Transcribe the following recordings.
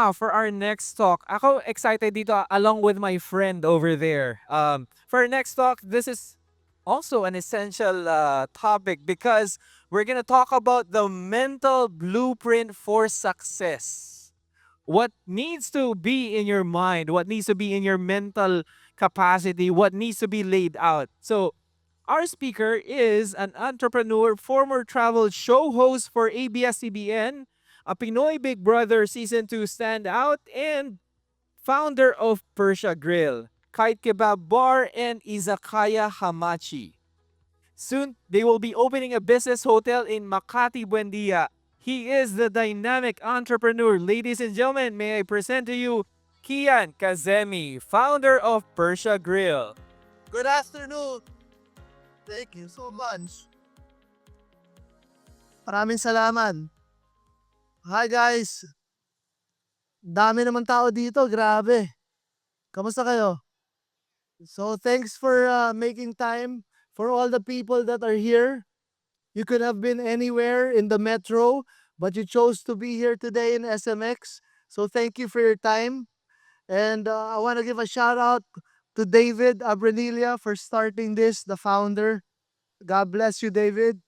now for our next talk. Ako excited dito along with my friend over there. For our next talk, this is also an essential topic because we're gonna talk about the mental blueprint for success. What needs to be in your mind? What needs to be in your mental capacity? What needs to be laid out? So our speaker is an entrepreneur, former travel show host for ABS-CBN, a Pinoy Big Brother Season 2 standout, and founder of Persia Grill, Kite Kebab Bar, and Izakaya Hamachi. Soon, they will be opening a business hotel in Makati, Buendia. He is the dynamic entrepreneur. Ladies and gentlemen, may I present to you Kian Kazemi, founder of Persia Grill. Good afternoon. Thank you so much. Maraming salamat. Hi guys. Dami naman tao dito, grabe. Kamusta kayo? So thanks for making time for all the people that are here. You could have been anywhere in the metro, but you chose to be here today in SMX. So thank you for your time. And I want to give a shout out to David Abranilia for starting this, the founder. God bless you, David.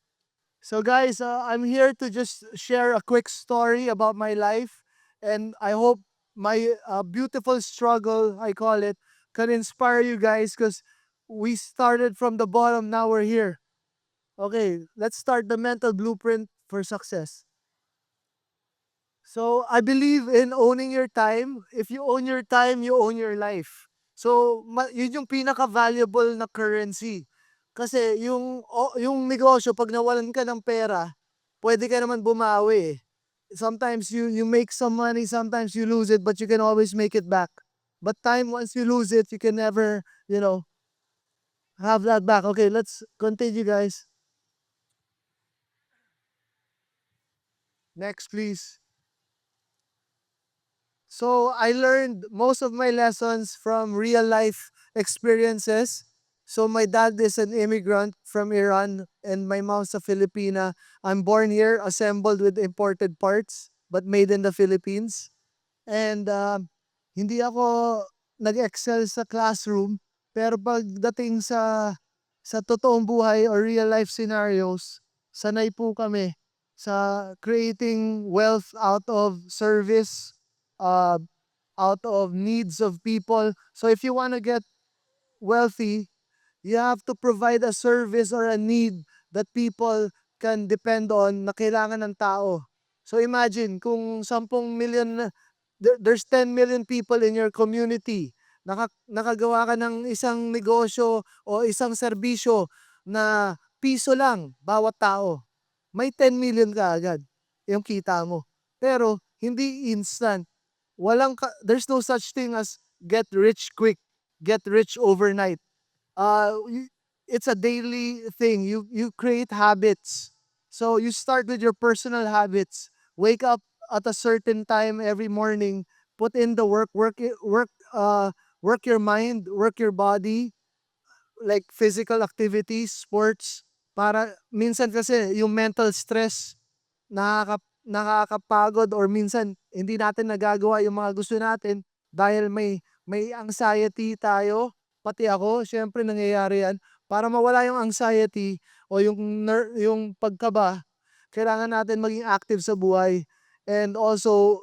So, guys, I'm here to just share a quick story about my life, and I hope my beautiful struggle, I call it, can inspire you guys because we started from the bottom, now we're here. Okay, let's start the mental blueprint for success. So, I believe in owning your time. If you own your time, you own your life. So, yun yung pinaka-valuable na currency. Kasi yung negosyo, pag nawalan ka ng pera, pwede ka naman bumawi eh. Sometimes you make some money, sometimes you lose it, but you can always make it back. But time, once you lose it, you can never, have that back. Okay, let's continue, guys. Next, please. So I learned most of my lessons from real life experiences. So my dad is an immigrant from Iran and my mom's a Filipina. I'm born here, assembled with imported parts, but made in the Philippines. And hindi ako nag-excel sa classroom, pero pagdating sa totoong buhay or real life scenarios, sanay po kami sa creating wealth out of service, uh, out of needs of people. So if you want to get wealthy, you have to provide a service or a need that people can depend on na kailangan ng tao. So imagine kung 10 million, there's 10 million people in your community. Nakagawa ka ng isang negosyo o isang serbisyo na piso lang bawat tao. May 10 million ka agad yung kita mo. Pero hindi instant. There's no such thing as get rich quick, get rich overnight. It's a daily thing. You create habits. So you start with your personal habits. Wake up at a certain time every morning. Put in the work your mind, work your body, like physical activities, sports. Para minsan kasi yung mental stress nakakapagod or minsan hindi natin nagagawa yung mga gusto natin dahil may anxiety tayo, pati ako, syempre nangyayari yan. Para mawala yung anxiety o yung pagkaba, kailangan natin maging active sa buhay and also,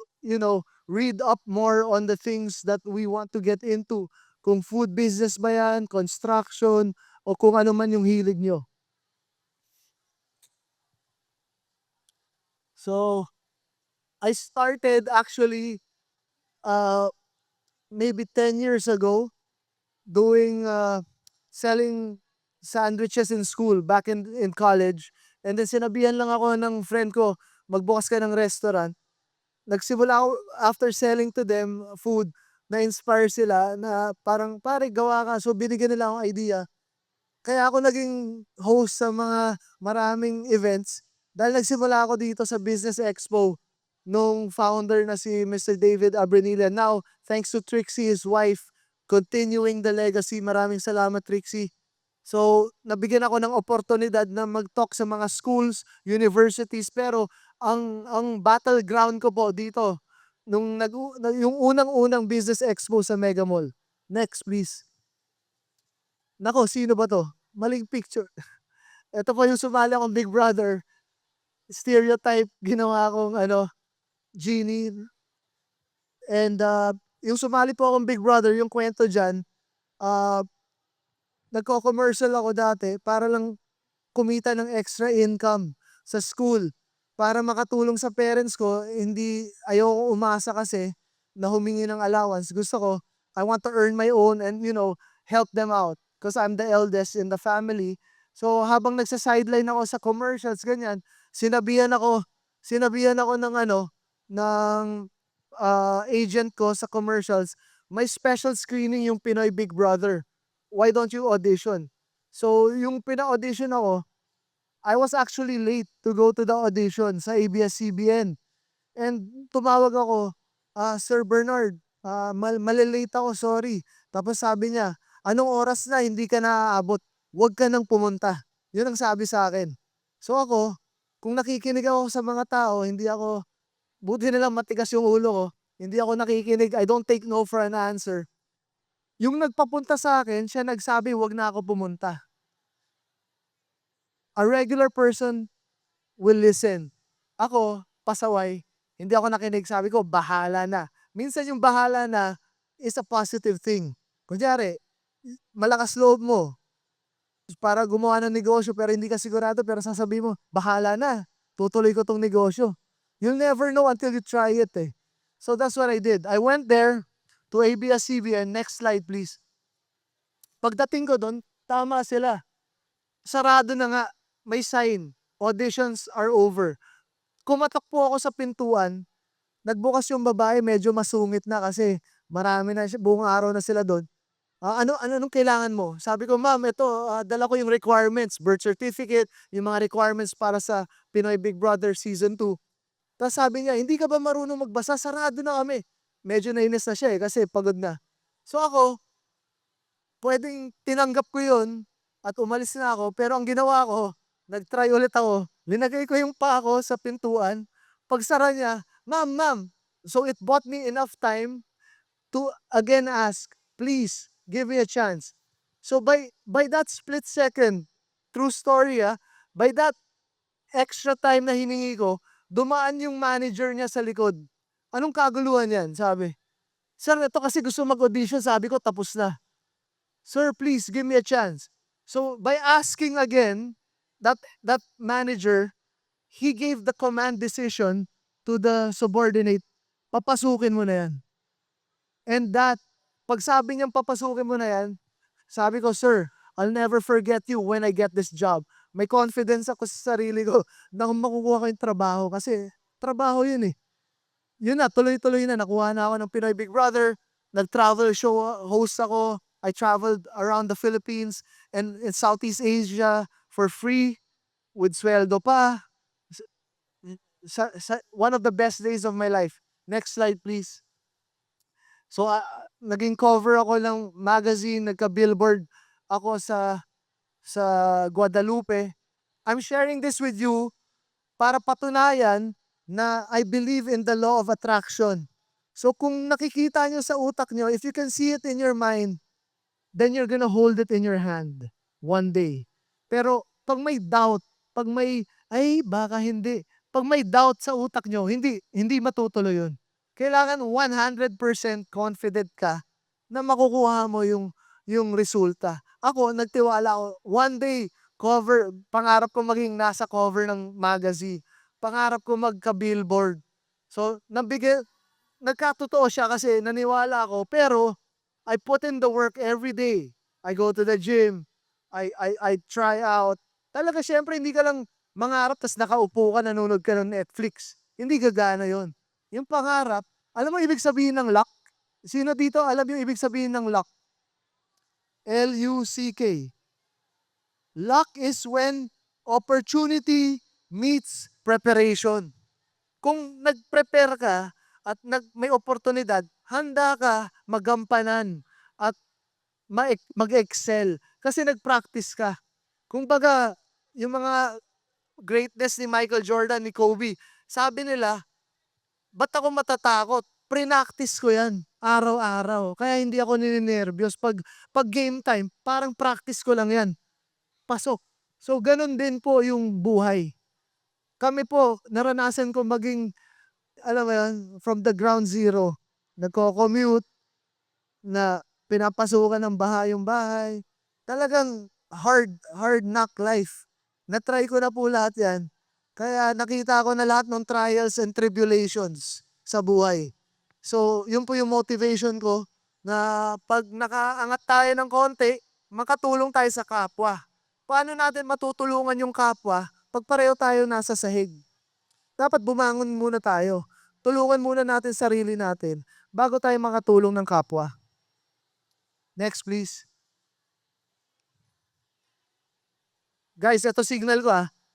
read up more on the things that we want to get into. Kung food business ba yan, construction, o kung ano man yung hilig nyo. So, I started actually uh, maybe 10 years ago doing selling sandwiches in school back in college. And then sinabihan lang ako ng friend ko, magbukas ka ng restaurant. Nagsimula ako after selling to them food, na-inspire sila na parang pare gawa ka. So binigyan nila akong idea. Kaya ako naging host sa mga maraming events dahil nagsimula ako dito sa Business Expo nung founder na si Mr. David Abrenilla. Now, thanks to Trixie, his wife, continuing the legacy. Maraming salamat, Trixie. So, nabigyan ako ng oportunidad na mag-talk sa mga schools, universities, pero ang battleground ko po dito nung yung unang-unang business expo sa Mega Mall. Next please. Naku, sino ba 'to? Maling picture. Eto pa yung sumali akong Big Brother, stereotype ginawa kong ano, genie and, yung sumali po akong Big Brother yung kwento diyan, ah, nagko-commercial ako dati para lang kumita ng extra income sa school para makatulong sa parents ko. Hindi ayokong umasa kasi na humingi ng allowance. Gusto ko, I want to earn my own and help them out because I'm the eldest in the family. So habang nagsa-sideline ako sa commercials ganyan, sinabihan ako ng agent ko sa commercials, may special screening yung Pinoy Big Brother. Why don't you audition? So yung pina-audition ako, I was actually late to go to the audition sa ABS-CBN. And tumawag ako, "Sir Bernard, mali ako, sorry." Tapos sabi niya, "Anong oras na hindi ka na aabot? Huwag ka nang pumunta." Yun ang sabi sa akin. So ako, kung nakikinig ako sa mga tao, hindi ako buti na lang matigas yung ulo ko, hindi ako nakikinig, I don't take no for an answer. Yung nagpapunta sa akin, siya nagsabi, "Wag na ako pumunta." A regular person will listen. Ako, pasaway, hindi ako nakinig, sabi ko, "Bahala na." Minsan yung bahala na is a positive thing. Kunyari, malakas loob mo para gumawa ng negosyo pero hindi ka sigurado pero sasabihin mo, "Bahala na, tutuloy ko 'tong negosyo." You'll never know until you try it, eh. So that's what I did. I went there to ABS-CBN. Next slide please. Pagdating ko dun, tama sila. Sarado na nga, may sign, "Auditions are over." Kumatok po ako sa pintuan, nagbukas yung babae, medyo masungit na kasi marami na buong araw na sila dun. Anong kailangan mo?" Sabi ko, "Ma'am ito, dala ko yung requirements, birth certificate, yung mga requirements para sa Pinoy Big Brother Season 2." Tas sabi niya, "Hindi ka ba marunong magbasa? Sarado na kami." Medyo nainis na siya, kasi pagod na. So ako, puwedeng tinanggap ko yun at umalis na ako, pero ang ginawa ko, nag-try ulit ako. Linagay ko yung paa ko sa pintuan, pagsara niya, "Ma'am, ma'am." So it bought me enough time to again ask, "Please, give me a chance." So by that split second, true story, by that extra time na hiningi ko, dumaan yung manager niya sa likod. "Anong kaguluhan yan?" Sabi. "Sir, ito kasi gusto mag-audition." Sabi ko, "Tapos na." "Sir, please give me a chance." So by asking again, that manager, he gave the command decision to the subordinate, "Papasukin mo na yan." And pag sabi niyang papasukin mo na yan, sabi ko, "Sir, I'll never forget you when I get this job." May confidence ako sa sarili ko na makukuha ko yung trabaho kasi trabaho yun, eh. Yun na, tuloy-tuloy na, nakuha na ako ng Pinoy Big Brother, nag-travel show host ako. I traveled around the Philippines and in Southeast Asia for free with sweldo pa. Sa one of the best days of my life. Next slide please. So, naging cover ako ng magazine, nagka-billboard ako sa Guadalupe. I'm sharing this with you para patunayan na I believe in the law of attraction. So kung nakikita nyo sa utak nyo, if you can see it in your mind, then you're gonna hold it in your hand one day. Pero pag may doubt, pag may, "Ay, baka hindi." Pag may doubt sa utak nyo, hindi matutuloy yun. Kailangan 100% confident ka na makukuha mo yung resulta. Ako, nagtiwala ako. One day, pangarap ko maging nasa cover ng magazine. Pangarap ko magka-billboard. So, nagkatotoo siya kasi naniwala ako, pero I put in the work every day. I go to the gym. I try out. Talaga siyempre hindi ka lang mangarap tas nakaupo ka nanonood ka ng Netflix. Hindi gagana yon. Yung pangarap, alam mo ibig sabihin ng luck? Sino dito alam yung ibig sabihin ng luck? Luck. Luck is when opportunity meets preparation. Kung nag-prepare ka at may oportunidad, handa ka magampanan at mag-excel kasi nag-practice ka. Kumbaga, yung mga greatness ni Michael Jordan, ni Kobe, sabi nila, "Ba't ako matatakot? Prinactice ko yan, araw-araw. Kaya hindi ako ninenervyos. Pag game time, parang practice ko lang yan. Pasok. So, ganun din po yung buhay. Kami po, naranasan ko maging, alam mo yun, from the ground zero. Nagko-commute, na pinapasukan ng baha yung bahay. Talagang hard knock life. Na-try ko na po lahat yan. Kaya nakita ko na lahat ng trials and tribulations sa buhay. So, yun po yung motivation ko na pag nakaangat tayo ng konti, makatulong tayo sa kapwa. Paano natin matutulungan yung kapwa pag pareho tayo nasa sahig? Dapat bumangon muna tayo. Tulungan muna natin sarili natin bago tayo makatulong ng kapwa. Next, please. Guys, ito signal ko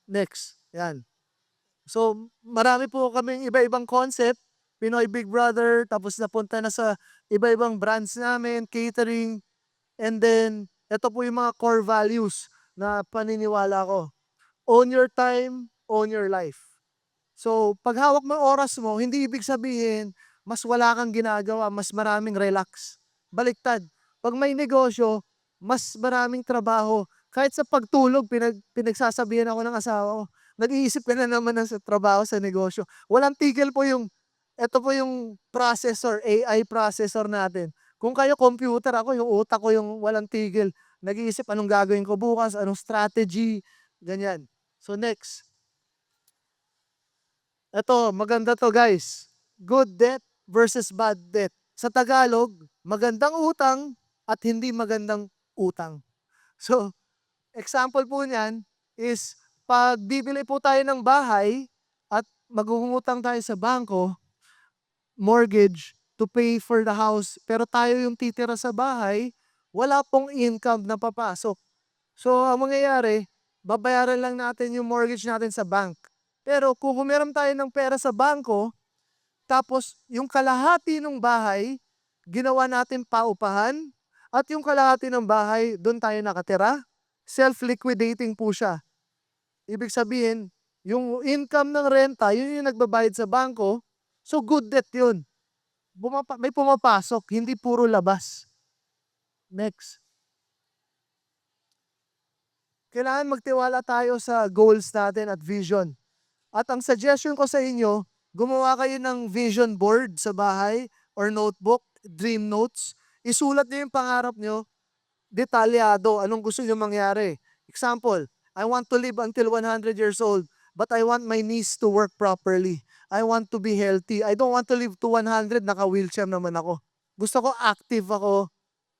Next. Yan. So, marami po kaming iba-ibang concept. Pinoy Big Brother, tapos napunta na sa iba-ibang brands namin, catering, and then, ito po yung mga core values na paniniwala ko. Own your time, own your life. So, pag hawak mo yung oras mo, hindi ibig sabihin, mas wala kang ginagawa, mas maraming relax. Baliktad. Pag may negosyo, mas maraming trabaho. Kahit sa pagtulog, pinagsasabihan ako ng asawa ko, nag-iisip ka na naman ng sa trabaho sa negosyo. Walang tigil po ito po yung processor, AI processor natin. Kung kayo computer, ako yung utak ko yung walang tigil. Nag-iisip anong gagawin ko bukas, anong strategy, ganyan. So next. Eto, maganda to guys. Good debt versus bad debt. Sa Tagalog, magandang utang at hindi magandang utang. So, example po niyan is pag bibili po tayo ng bahay at magungutang tayo sa bangko, mortgage, to pay for the house, pero tayo yung titira sa bahay, wala pong income na papasok. So, ang mangyayari, babayaran lang natin yung mortgage natin sa bank. Pero kung humiram tayo ng pera sa bangko, tapos yung kalahati ng bahay, ginawa natin paupahan, at yung kalahati ng bahay, doon tayo nakatira, self-liquidating po siya. Ibig sabihin, yung income ng renta, yun yung nagbabayad sa bangko, so good debt yun. May pumapasok, hindi puro labas. Next. Kailangan magtiwala tayo sa goals natin at vision. At ang suggestion ko sa inyo, gumawa kayo ng vision board sa bahay or notebook, dream notes. Isulat niyo yung pangarap niyo, detalyado, anong gusto niyo mangyari. Example, I want to live until 100 years old, but I want my knees to work properly. I want to be healthy. I don't want to live to 100, naka-wheelchair naman ako. Gusto ko active ako,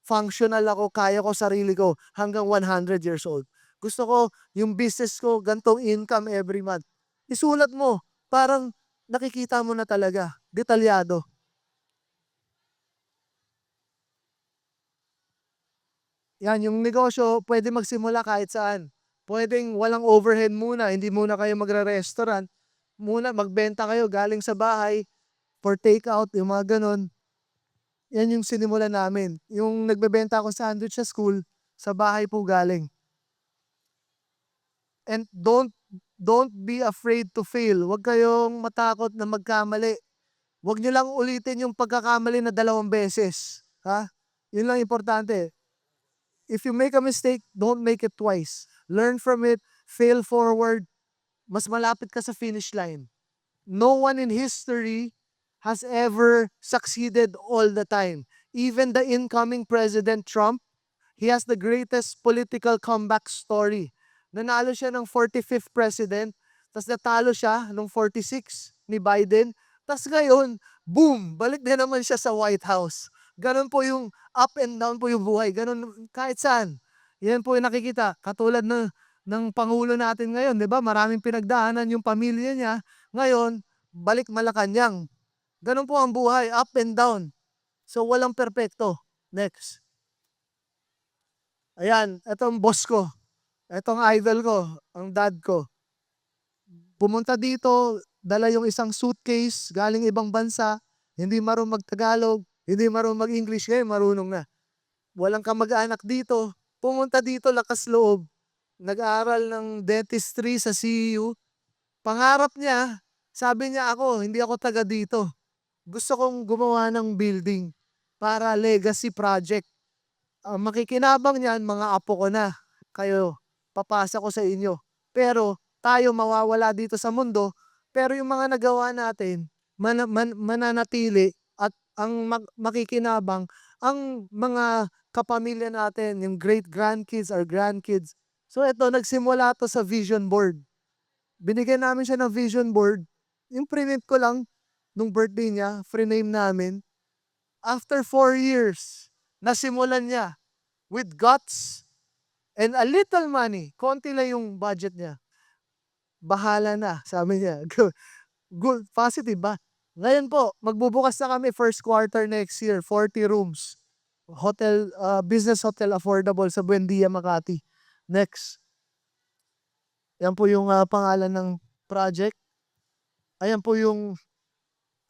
functional ako, kaya ko sarili ko hanggang 100 years old. Gusto ko yung business ko, gantong income every month. Isulat mo, parang nakikita mo na talaga, detalyado. Yan, yung negosyo, pwede magsimula kahit saan. Pwedeng walang overhead muna, hindi muna kayo magre-restaurant. Muna, magbenta kayo galing sa bahay for takeout, yung mga ganon. Yan yung sinimulan namin. Yung nagbebenta ako sandwich sa school, sa bahay po galing. And don't be afraid to fail. Huwag kayong matakot na magkamali. Huwag niyo lang ulitin yung pagkakamali na 2 beses. Ha? Yun lang importante. If you make a mistake, don't make it twice. Learn from it, fail forward, mas malapit ka sa finish line. No one in history has ever succeeded all the time. Even the incoming President Trump, he has the greatest political comeback story. Nanalo siya ng 45th president, tapos natalo siya ng 46 ni Biden, tapos ngayon, boom, balik na naman siya sa White House. Ganon po yung up and down po yung buhay. Ganon kahit saan. Yan po yung nakikita. Katulad ng Pangulo natin ngayon, di ba? Maraming pinagdaanan yung pamilya niya. Ngayon, balik Malacanang. Ganon po ang buhay, up and down. So, walang perpekto. Next. Ayan, etong boss ko. Etong idol ko, ang dad ko. Pumunta dito, dala yung isang suitcase, galing ibang bansa, hindi marunong mag-Tagalog, hindi marunong mag-English, ngayon marunong na. Walang kamag-anak dito. Pumunta dito, lakas loob. Nag-aaral ng dentistry sa CEU. Pangarap niya, sabi niya ako, hindi ako taga dito. gusto kong gumawa ng building para legacy project. Ang makikinabang niyan mga apo ko na. Kayo, papasa ko sa inyo. Pero tayo mawawala dito sa mundo, pero yung mga nagawa natin mananatili at ang makikinabang ang mga kapamilya natin, yung great grandkids or grandkids. So ito, nagsimula to sa vision board. Binigyan namin siya ng vision board. Yung print ko lang nung birthday niya, free-name namin. After 4 years, nasimulan niya with guts and a little money. Konti lang yung budget niya. Bahala na, sabi niya. Good, positive ba? Ngayon po, magbubukas na kami first quarter next year, 40 rooms. Hotel, business hotel affordable sa Buendia, Makati. Next. Yan po yung pangalan ng project. Ayan po yung,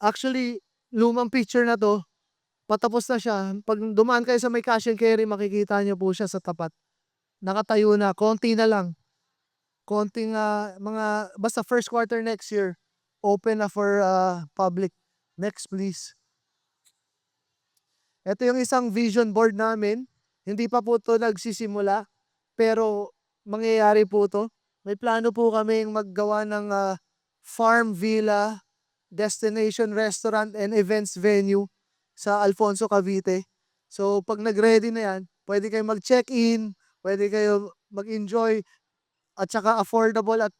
actually, lumang picture na to. Patapos na siya. Pag dumaan kayo sa may cash and carry, makikita niyo po siya sa tapat. Nakatayo na, konti na lang. Konting mga, basta first quarter next year, open na for public. Next please. Ito yung isang vision board namin. Hindi pa po to nagsisimula, pero mangyayari po to. May plano po kaming maggawa ng farm villa, destination restaurant and events venue sa Alfonso, Cavite. So pag nag-ready na yan, pwede kayo mag-check-in, pwede kayo mag-enjoy at saka affordable at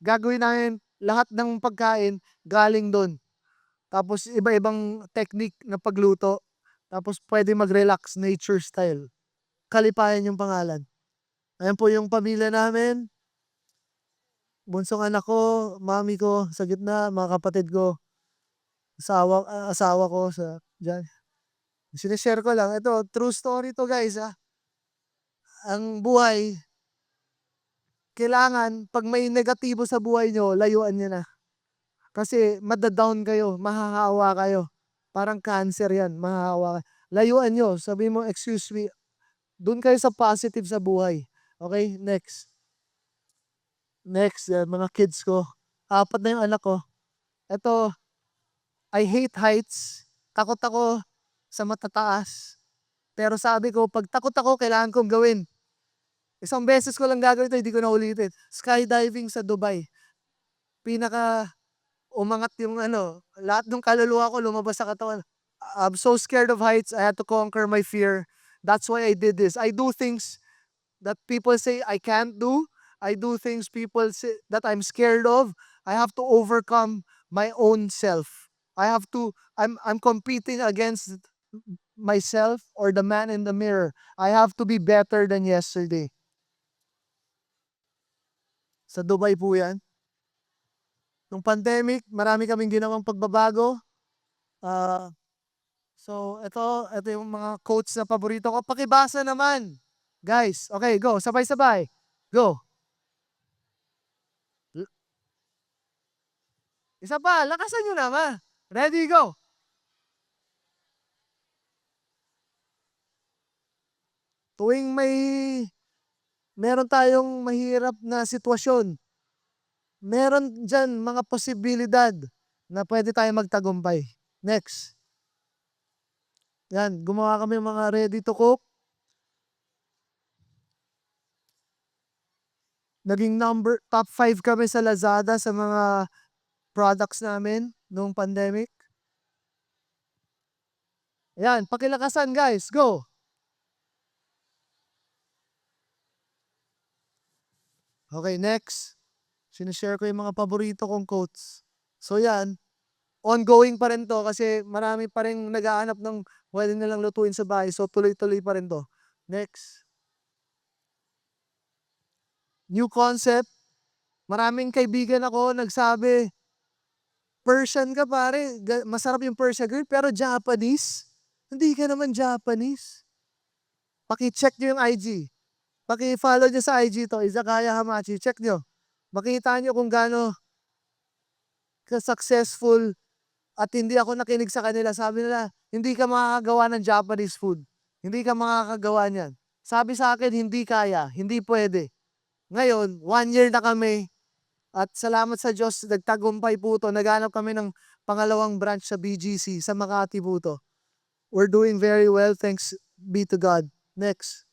gagawin namin lahat ng pagkain galing doon. Tapos iba-ibang technique na pagluto. Tapos pwede mag-relax nature style. Kalipayan yung pangalan. Ayan po yung pamilya namin. Bunsong anak ko, mami ko sa gitna, mga kapatid ko, asawa ko sa diyan. Sinishare ko lang. Ito, true story to guys Ang buhay, kailangan pag may negatibo sa buhay nyo, layuan nyo na. Kasi madadown kayo, mahahawa kayo. Parang cancer yan, mahahawa kayo. Layuan nyo, sabi mo, excuse me, dun kayo sa positive sa buhay. Okay, next. Next, mga kids ko. 4 na yung anak ko. Ito, I hate heights. Takot ako sa matataas. Pero sabi ko, pag takot ako, kailangan kong gawin. Isang beses ko lang gagawin ito, hindi ko na ulitin. Skydiving sa Dubai. Pinaka umangat yung lahat ng kaluluwa ko lumabas sa katawan. I'm so scared of heights, I had to conquer my fear. That's why I did this. I do things that people say I can't do. I do things people say that I'm scared of. I have to overcome my own self. I'm competing against myself or the man in the mirror. I have to be better than yesterday. Sa Dubai po yan. Nung pandemic, marami kaming ginawang pagbabago. So, ito yung mga quotes na paborito ko. Pakibasa naman. Guys, okay, go. Sabay-sabay. Go. Isa pa, lakasan nyo naman. Ready, go. Tuwing meron tayong mahirap na sitwasyon, meron dyan mga posibilidad na pwede tayo magtagumpay. Next. Yan, gumawa kami mga ready to cook. Naging top 5 kami sa Lazada sa mga products namin noong pandemic. Yan, pakilakasan guys, go! Okay, next. Sinishare ko yung mga paborito kong quotes. So yan, ongoing pa rin to kasi marami pa rin naghahanap ng pwede nilang lutuin sa bahay. So tuloy-tuloy pa rin to. Next. New concept. Maraming kaibigan ako nagsabi, Persian ka pare, masarap yung Persian girl, pero Japanese? Hindi ka naman Japanese. Paki-check nyo yung IG. Paki-follow nyo sa IG to, Izakaya Hamachi. Check nyo. Makita nyo kung gaano ka-successful at hindi ako nakinig sa kanila. Sabi nila, hindi ka makakagawa ng Japanese food. Hindi ka makakagawa niyan. Sabi sa akin, hindi kaya, hindi pwede. Ngayon, 1 year na kami at salamat sa Diyos, nagtagumpay po to. Naghanap kami ng pangalawang branch sa BGC sa Makati po to. We're doing very well, thanks be to God. Next.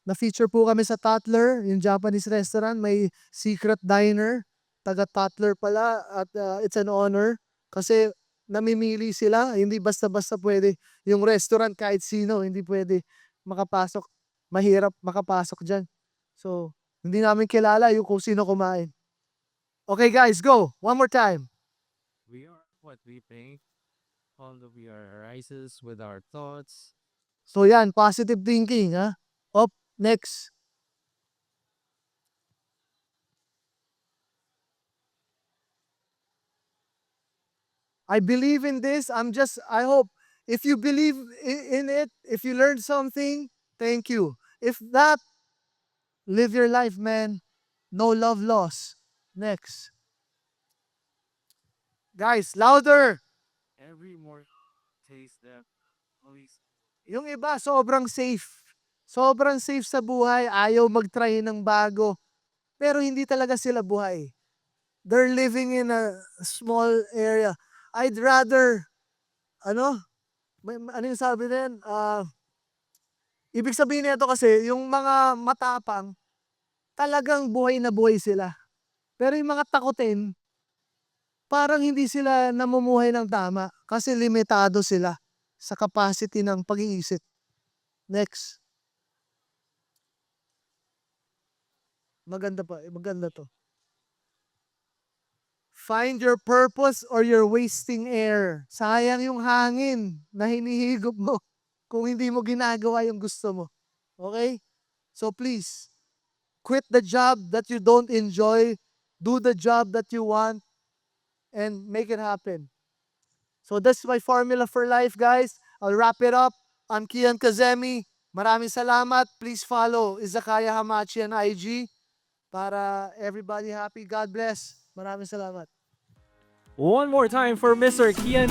Na-feature po kami sa Tatler, yung Japanese restaurant, may secret diner, taga Tatler pala at it's an honor kasi namimili sila, hindi basta-basta pwede. Yung restaurant kahit sino, hindi pwede makapasok. Mahirap makapasok dyan. So, hindi namin kilala yung kung sino kumain. Okay guys, go! One more time. We are what we think. Although we are arises with our thoughts. So yan, positive thinking, ha? Up, next. I believe in this. I hope if you believe in it, if you learned something, thank you. If not, live your life, man. No love lost. Next. Guys, louder. Every more taste that always. Yung iba, sobrang safe. Sobrang safe sa buhay. Ayaw mag-try ng bago. Pero hindi talaga sila buhay. They're living in a small area. I'd rather, ano? Ano yung sabi din? Ibig sabihin nito kasi, yung mga matapang, talagang buhay na buhay sila. Pero yung mga takutin, parang hindi sila namumuhay ng tama kasi limitado sila sa capacity ng pag-iisip. Next. Maganda pa, maganda to. Find your purpose or you're wasting air. Sayang yung hangin na hinihigop mo kung hindi mo ginagawa yung gusto mo. Okay? So please, quit the job that you don't enjoy, do the job that you want, and make it happen. So that's my formula for life, guys. I'll wrap it up. I'm Kian Kazemi. Maraming salamat. Please follow Izakaya Hamachi on IG para everybody happy. God bless. Maraming salamat. One more time for Mr. Kian.